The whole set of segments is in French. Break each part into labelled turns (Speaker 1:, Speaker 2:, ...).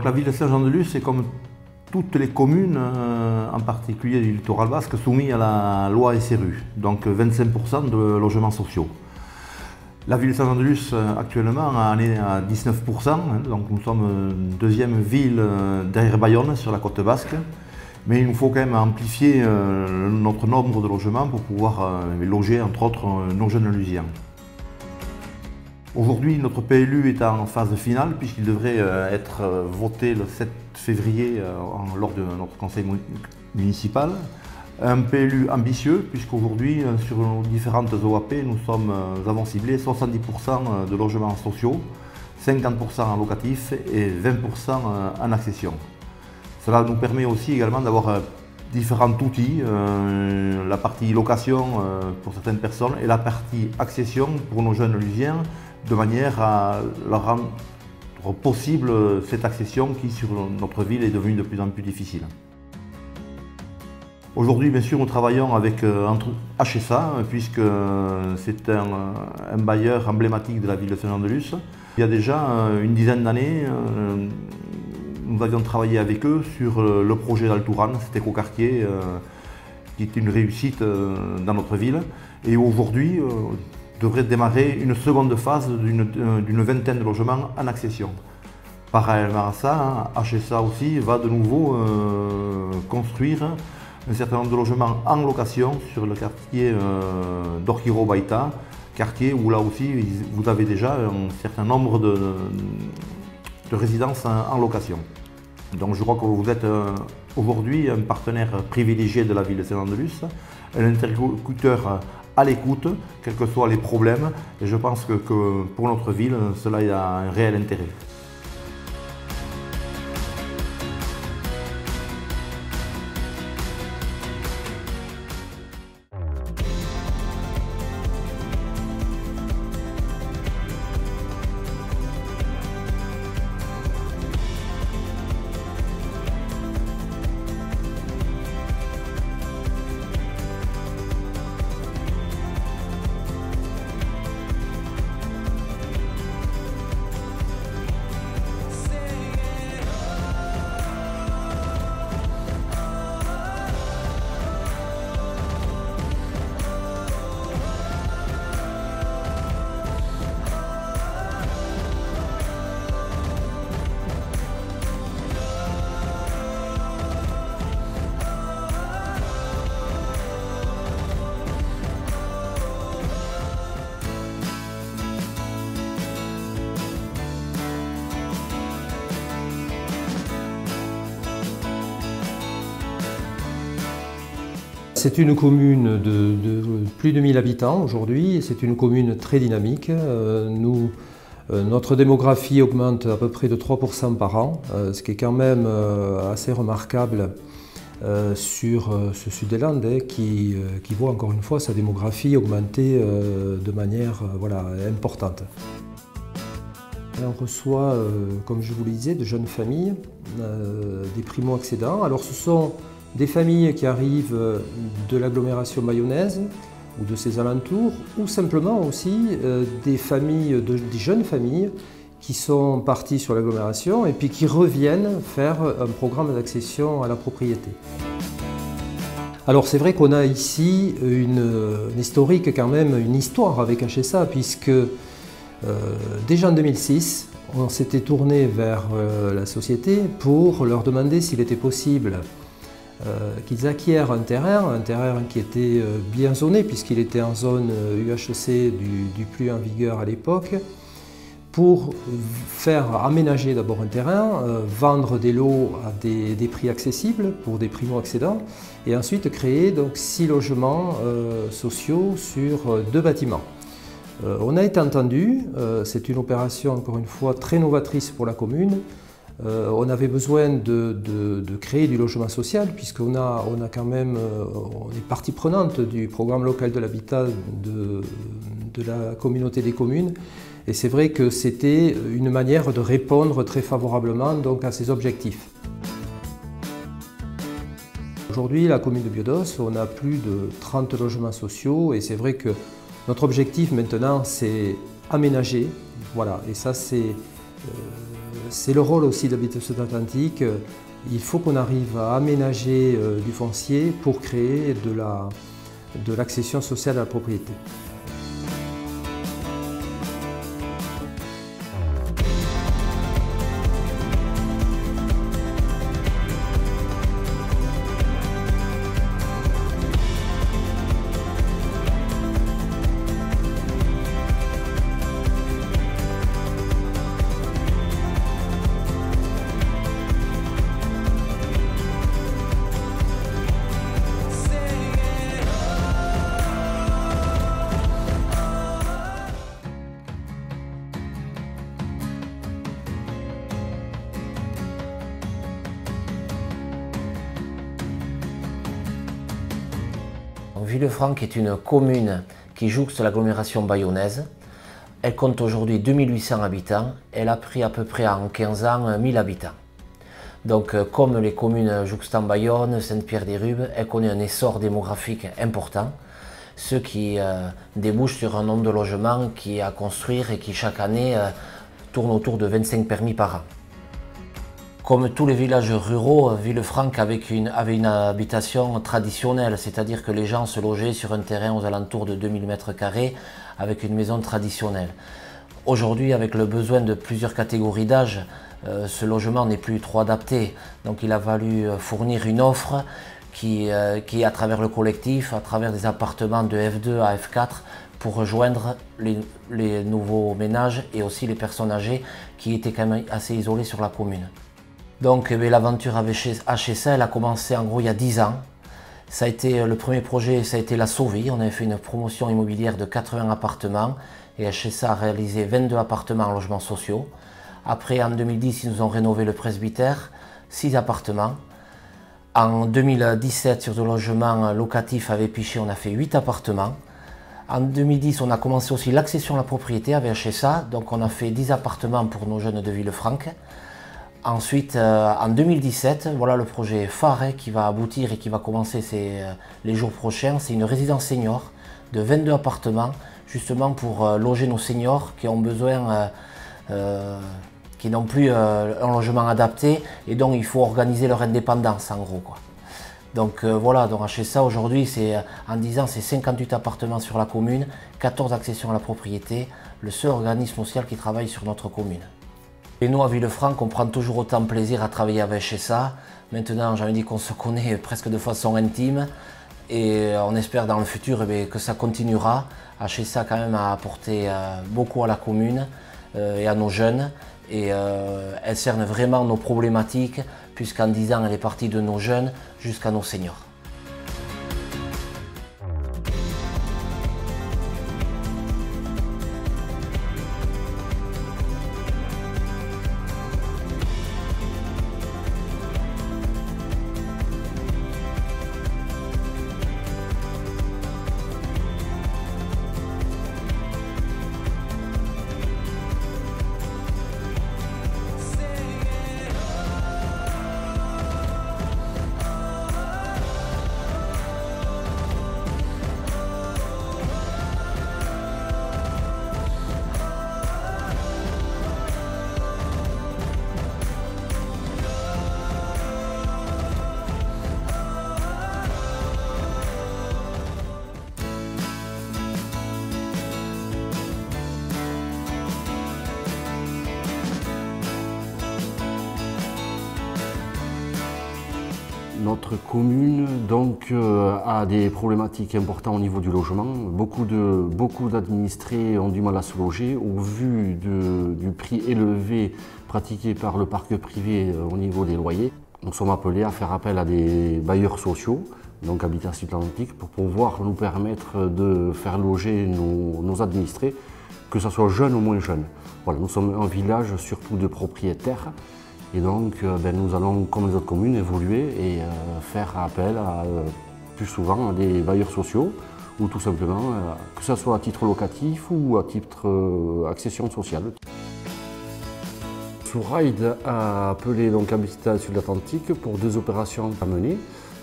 Speaker 1: La ville de Saint-Jean-de-Luz est comme toutes les communes, en particulier du littoral basque, soumis à la loi SRU, donc 25% de logements sociaux. La ville de Saint-Jean-de-Luz actuellement en est à 19%, donc nous sommes deuxième ville derrière Bayonne sur la côte basque, mais il nous faut quand même amplifier notre nombre de logements pour pouvoir loger entre autres nos jeunes Lusiens. Aujourd'hui, notre PLU est en phase finale puisqu'il devrait être voté le 7 février lors de notre conseil municipal. Un PLU ambitieux puisqu'aujourd'hui, sur nos différentes OAP, nous avons ciblé 70% de logements sociaux, 50% en locatif et 20% en accession. Cela nous permet aussi également d'avoir différents outils, la partie location pour certaines personnes et la partie accession pour nos jeunes Lusiens, de manière à leur rendre possible cette accession qui sur notre ville est devenue de plus en plus difficile. Aujourd'hui, bien sûr, nous travaillons avec HSA, puisque c'est un bailleur emblématique de la ville de Saint-Jean-de-Luz. Il y a déjà une dizaine d'années, nous avions travaillé avec eux sur le projet d'Altouran, cet écoquartier qui est une réussite dans notre ville. Et aujourd'hui, devrait démarrer une seconde phase d'une vingtaine de logements en accession. Parallèlement à ça, HSA aussi va de nouveau construire un certain nombre de logements en location sur le quartier d'Orkiro Baïta, quartier où là aussi vous avez déjà un certain nombre de résidences en location. Donc je crois que vous êtes aujourd'hui un partenaire privilégié de la ville de Saint-Jean-de-Luz, un interlocuteur à l'écoute, quels que soient les problèmes, et je pense que pour notre ville, cela a un réel intérêt.
Speaker 2: C'est une commune de plus de 1000 habitants aujourd'hui, c'est une commune très dynamique. Notre démographie augmente à peu près de 3% par an, ce qui est quand même assez remarquable sur ce Sud-des-Landes qui voit encore une fois sa démographie augmenter de manière importante. On reçoit, comme je vous le disais, de jeunes familles, des primo-accédants. Alors ce sont des familles qui arrivent de l'agglomération bayonnaise ou de ses alentours, ou simplement aussi des jeunes familles qui sont parties sur l'agglomération et puis qui reviennent faire un programme d'accession à la propriété. Alors c'est vrai qu'on a ici une historique quand même, une histoire avec HSA, puisque déjà en 2006, on s'était tourné vers la société pour leur demander s'il était possible qu'ils acquièrent un terrain qui était bien zoné puisqu'il était en zone UHC du plus en vigueur à l'époque, pour faire aménager d'abord un terrain, vendre des lots à des prix accessibles pour des primo-accédants et ensuite créer donc 6 logements sociaux sur 2 bâtiments. On a été entendu, c'est une opération encore une fois très novatrice pour la commune. On avait besoin de créer du logement social puisqu'on a quand même, on est partie prenante du programme local de l'habitat de la communauté des communes. Et c'est vrai que c'était une manière de répondre très favorablement donc, à ces objectifs. Aujourd'hui, la commune de Biodos, on a plus de 30 logements sociaux et c'est vrai que notre objectif maintenant, c'est aménager. Voilà, et ça, c'est le rôle aussi d'Habitat Sud-Atlantique. Il faut qu'on arrive à aménager du foncier pour créer de l'accession sociale à la propriété.
Speaker 3: Villefranche est une commune qui jouxte l'agglomération bayonnaise. Elle compte aujourd'hui 2800 habitants. Elle a pris à peu près en 15 ans 1000 habitants. Donc comme les communes jouxtant Bayonne, Saint-Pierre-des-Rubes, elle connaît un essor démographique important, ce qui débouche sur un nombre de logements qui est à construire et qui chaque année tourne autour de 25 permis par an. Comme tous les villages ruraux, Villefranche avait une habitation traditionnelle, c'est-à-dire que les gens se logeaient sur un terrain aux alentours de 2000 m² avec une maison traditionnelle. Aujourd'hui, avec le besoin de plusieurs catégories d'âge, ce logement n'est plus trop adapté. Donc il a fallu fournir une offre qui, à travers le collectif, à travers des appartements de F2 à F4, pour rejoindre les nouveaux ménages et aussi les personnes âgées qui étaient quand même assez isolées sur la commune. Donc l'aventure avec HSA, elle a commencé en gros il y a 10 ans. Ça a été, le premier projet, ça a été la Sauvie. On avait fait une promotion immobilière de 80 appartements et HSA a réalisé 22 appartements en logements sociaux. Après, en 2010, ils nous ont rénové le presbytère, 6 appartements. En 2017, sur le logement locatif avec Pichet, on a fait 8 appartements. En 2010, on a commencé aussi l'accession à la propriété avec HSA, donc on a fait 10 appartements pour nos jeunes de Villefranche. Ensuite, en 2017, voilà le projet phare qui va aboutir et qui va commencer les jours prochains. C'est une résidence senior de 22 appartements, justement pour loger nos seniors qui ont besoin, qui n'ont plus un logement adapté et donc il faut organiser leur indépendance en gros, quoi. Donc voilà, donc HSA aujourd'hui, en 10 ans, c'est 58 appartements sur la commune, 14 accessions à la propriété, le seul organisme social qui travaille sur notre commune. Et nous, à Villefranche, on prend toujours autant plaisir à travailler avec HSA. Maintenant, j'ai envie de dire qu'on se connaît presque de façon intime et on espère dans le futur que ça continuera. HSA quand même a apporté beaucoup à la commune et à nos jeunes et elle cerne vraiment nos problématiques puisqu'en 10 ans, elle est partie de nos jeunes jusqu'à nos seniors.
Speaker 4: Notre commune donc, a des problématiques importantes au niveau du logement. Beaucoup d'administrés ont du mal à se loger au vu du prix élevé pratiqué par le parc privé au niveau des loyers. Nous sommes appelés à faire appel à des bailleurs sociaux, donc Habitat Sud-Atlantique, pour pouvoir nous permettre de faire loger nos administrés, que ce soit jeunes ou moins jeunes. Voilà, nous sommes un village surtout de propriétaires. Et donc, nous allons, comme les autres communes, évoluer et faire appel plus souvent à des bailleurs sociaux ou tout simplement, que ce soit à titre locatif ou à titre accession sociale. Souride a appelé donc Habitat Sud-Atlantique pour 2 opérations à mener,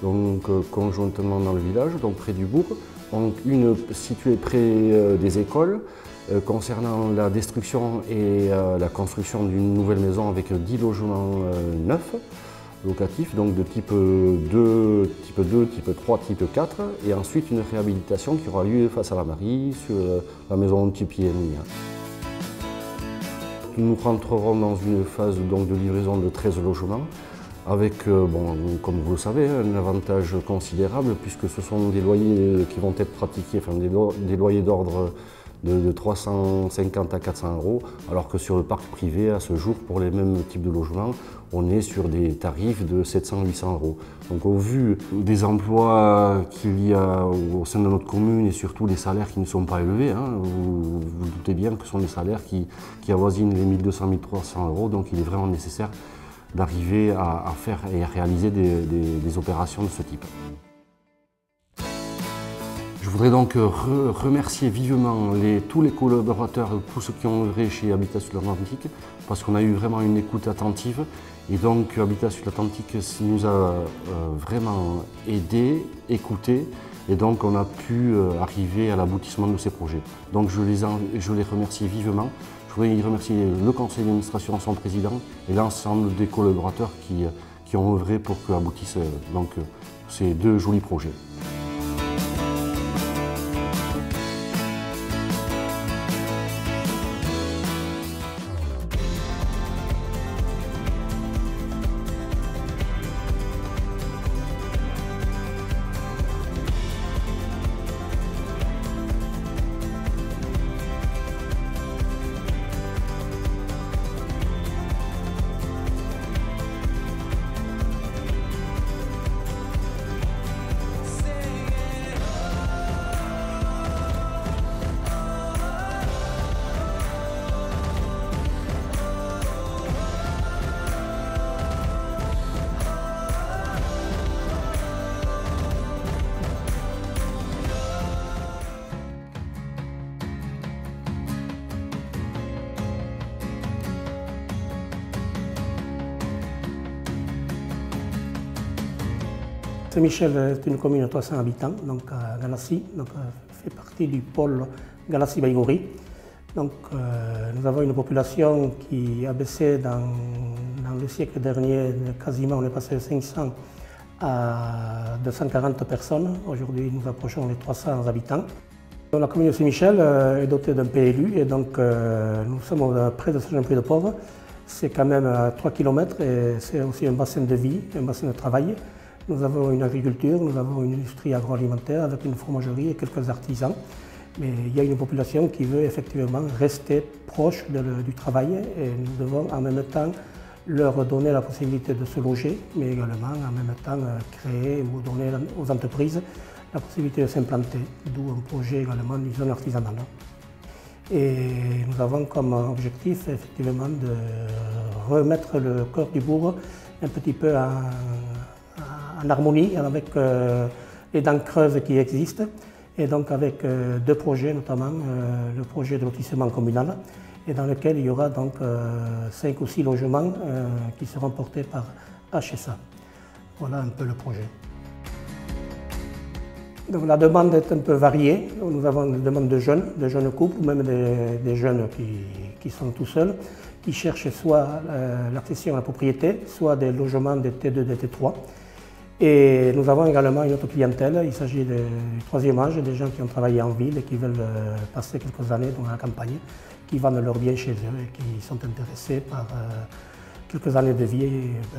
Speaker 4: donc conjointement dans le village, donc près du bourg. Donc, une située près des écoles, concernant la destruction et la construction d'une nouvelle maison avec 10 logements neufs locatifs, donc de type 2, type 3, type 4, et ensuite une réhabilitation qui aura lieu face à la mairie sur la maison type IMI. Nous rentrerons dans une phase donc, de livraison de 13 logements avec, comme vous le savez, un avantage considérable puisque ce sont des loyers qui vont être pratiqués, enfin des loyers d'ordre de 350 à 400 euros, alors que sur le parc privé, à ce jour, pour les mêmes types de logements, on est sur des tarifs de 700-800 euros. Donc au vu des emplois qu'il y a au sein de notre commune et surtout des salaires qui ne sont pas élevés, hein, vous doutez bien que ce sont des salaires qui avoisinent les 1200-1300 euros, donc il est vraiment nécessaire d'arriver à faire et à réaliser des opérations de ce type. Je voudrais donc remercier vivement tous les collaborateurs, tous ceux qui ont œuvré chez Habitat Sud-Atlantique, parce qu'on a eu vraiment une écoute attentive. Et donc Habitat Sud-Atlantique nous a vraiment aidés, écoutés, et donc on a pu arriver à l'aboutissement de ces projets. Donc je les remercie vivement. Je voudrais remercier le conseil d'administration, son président, et l'ensemble des collaborateurs qui ont œuvré pour qu'aboutissent ces 2 jolis projets.
Speaker 5: Saint-Michel est une commune de 300 habitants, donc à Galassi, donc fait partie du pôle Galassi-Baïgori. Donc nous avons une population qui a baissé dans le siècle dernier, quasiment on est passé de 500 à 240 personnes. Aujourd'hui nous approchons les 300 habitants. La commune de Saint-Michel est dotée d'un PLU et donc nous sommes près de Saint-Jean-Pied-de-Port. C'est quand même à 3 km et c'est aussi un bassin de vie, un bassin de travail. Nous avons une agriculture, nous avons une industrie agroalimentaire avec une fromagerie et quelques artisans. Mais il y a une population qui veut effectivement rester proche du travail et nous devons en même temps leur donner la possibilité de se loger, mais également en même temps créer ou donner aux entreprises la possibilité de s'implanter, d'où un projet également d'une zone artisanale. Et nous avons comme objectif effectivement de remettre le cœur du bourg un petit peu en harmonie avec les dents creuses qui existent et donc avec 2 projets, notamment le projet de lotissement communal et dans lequel il y aura donc 5 ou 6 logements qui seront portés par HSA. Voilà un peu le projet. Donc la demande est un peu variée. Nous avons des demandes de jeunes couples ou même des jeunes qui sont tout seuls, qui cherchent soit l'accession à la propriété, soit des logements de T2, de T3. Et nous avons également une autre clientèle, il s'agit du 3e âge, des gens qui ont travaillé en ville et qui veulent passer quelques années dans la campagne, qui vendent leurs biens chez eux et qui sont intéressés par quelques années de vie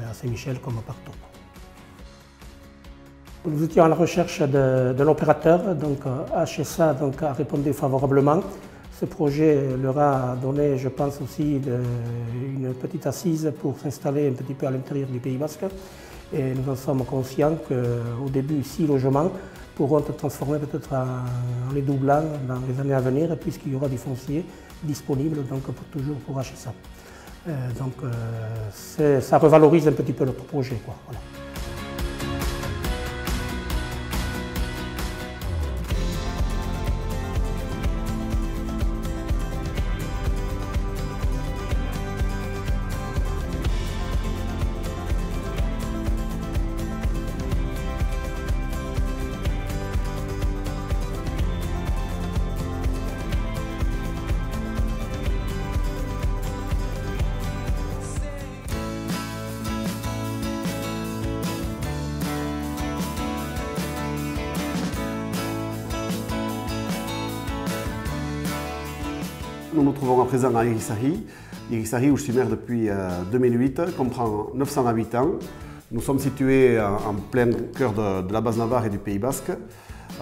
Speaker 5: à Saint-Michel comme partout. Nous étions à la recherche d'un opérateur, donc HSA a répondu favorablement. Ce projet leur a donné, je pense aussi, une petite assise pour s'installer un petit peu à l'intérieur du Pays Basque. Et nous en sommes conscients qu'au début, 6 logements pourront être transformés peut-être en les doublant dans les années à venir, puisqu'il y aura du foncier disponible donc pour toujours pour HSA. Ça revalorise un petit peu notre projet, quoi. Voilà.
Speaker 6: Nous nous trouvons à présent à Irisari. Irisari, où je suis maire depuis 2008, comprend 900 habitants. Nous sommes situés en plein cœur de la base navarre et du Pays Basque,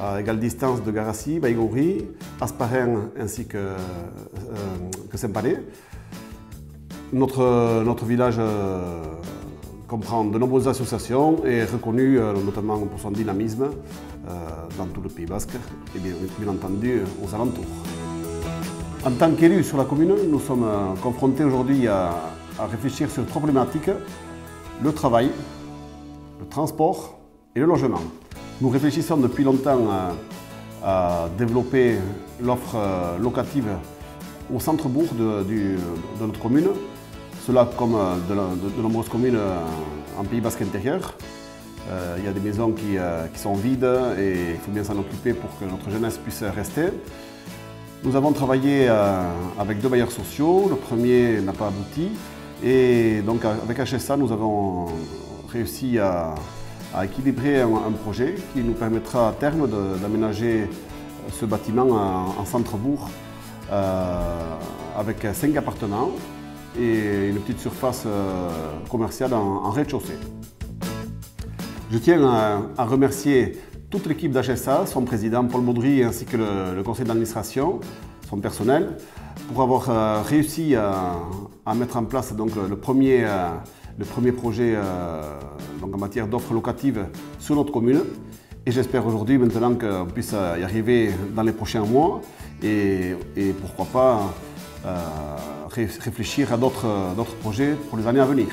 Speaker 6: à égale distance de Garassi, Baïgorri, Hasparren ainsi que Saint-Palais. Notre village comprend de nombreuses associations et est reconnu notamment pour son dynamisme dans tout le Pays Basque et bien entendu aux alentours. En tant qu'élus sur la commune, nous sommes confrontés aujourd'hui à réfléchir sur 3 problématiques: le travail, le transport et le logement. Nous réfléchissons depuis longtemps à développer l'offre locative au centre-bourg de notre commune, cela comme de nombreuses communes en Pays Basque intérieur. Il y a des maisons qui sont vides et il faut bien s'en occuper pour que notre jeunesse puisse rester. Nous avons travaillé avec 2 bailleurs sociaux, le premier n'a pas abouti et donc avec HSA nous avons réussi à équilibrer un projet qui nous permettra à terme d'aménager ce bâtiment en centre-bourg avec 5 appartements et une petite surface commerciale en rez-de-chaussée. Je tiens à remercier toute l'équipe d'HSA, son président Paul Baudry ainsi que le conseil d'administration, son personnel, pour avoir réussi à mettre en place donc, le premier projet donc, en matière d'offres locatives sur notre commune. Et j'espère aujourd'hui maintenant qu'on puisse y arriver dans les prochains mois et pourquoi pas réfléchir à d'autres projets pour les années à venir.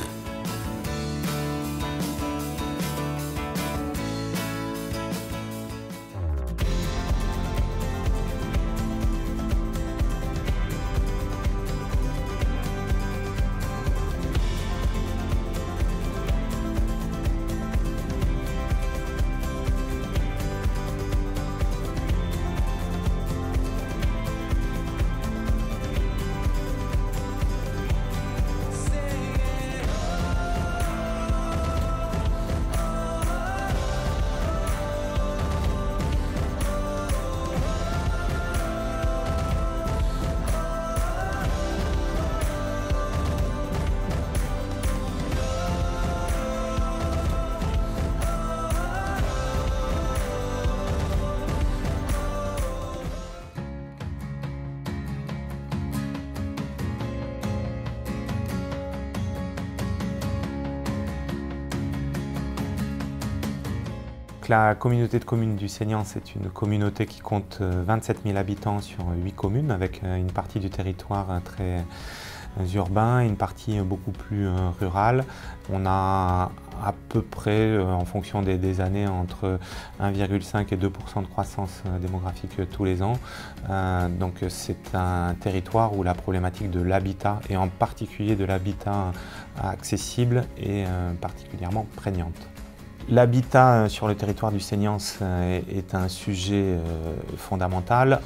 Speaker 7: La communauté de communes du Seignant, c'est une communauté qui compte 27 000 habitants sur 8 communes, avec une partie du territoire très urbain et une partie beaucoup plus rurale. On a à peu près, en fonction des années, entre 1,5 et 2% de croissance démographique tous les ans. Donc c'est un territoire où la problématique de l'habitat, et en particulier de l'habitat accessible, est particulièrement prégnante. L'habitat sur le territoire du Seignant est un sujet fondamental,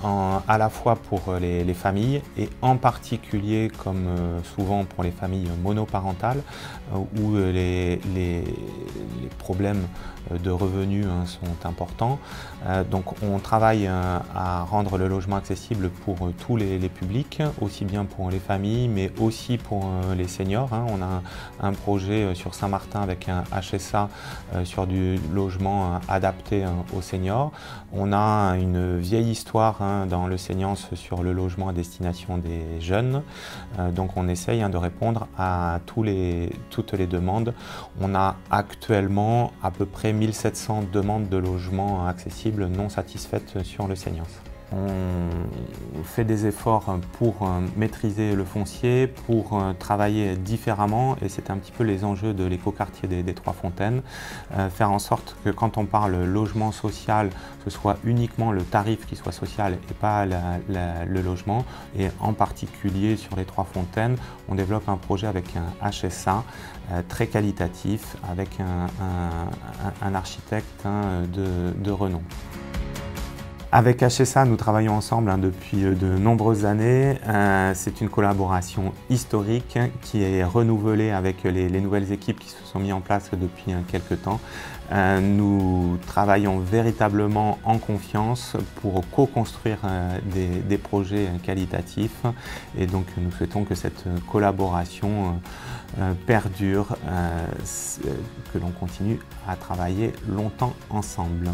Speaker 7: à la fois pour les familles et en particulier, comme souvent pour les familles monoparentales, où les problèmes de revenus sont importants. Donc on travaille à rendre le logement accessible pour tous les publics, aussi bien pour les familles mais aussi pour les seniors. On a un projet sur Saint-Martin avec un HSA sur du logement adapté aux seniors. On a une vieille histoire dans le Seignance sur le logement à destination des jeunes. Donc on essaye de répondre à toutes les demandes. On a actuellement à peu près 1700 demandes de logements accessibles non satisfaites sur le Seignance. On fait des efforts pour maîtriser le foncier, pour travailler différemment, et c'est un petit peu les enjeux de l'écoquartier des Trois Fontaines. Faire en sorte que quand on parle logement social, ce soit uniquement le tarif qui soit social et pas le logement. Et en particulier sur les Trois Fontaines, on développe un projet avec un HSA très qualitatif, avec un architecte de renom. Avec HSA, nous travaillons ensemble depuis de nombreuses années. C'est une collaboration historique qui est renouvelée avec les nouvelles équipes qui se sont mises en place depuis quelques temps. Nous travaillons véritablement en confiance pour co-construire des projets qualitatifs, et donc nous souhaitons que cette collaboration perdure, que l'on continue à travailler longtemps ensemble.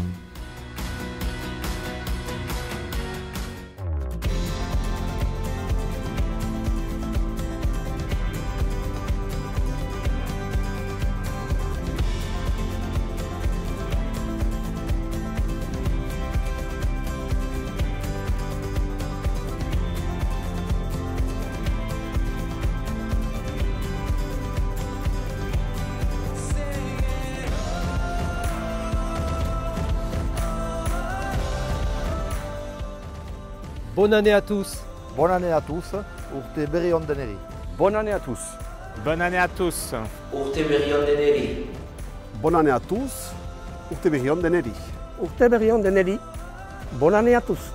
Speaker 2: Bonne année à tous.
Speaker 1: Bonne année à tous, urte berri on deneri.
Speaker 4: Bonne année à tous.
Speaker 7: Bonne année à tous.
Speaker 3: Urte berri on deneri.
Speaker 6: Bonne année à tous, urte berri on deneri.
Speaker 5: Urte berri on deneri. Bonne année à tous.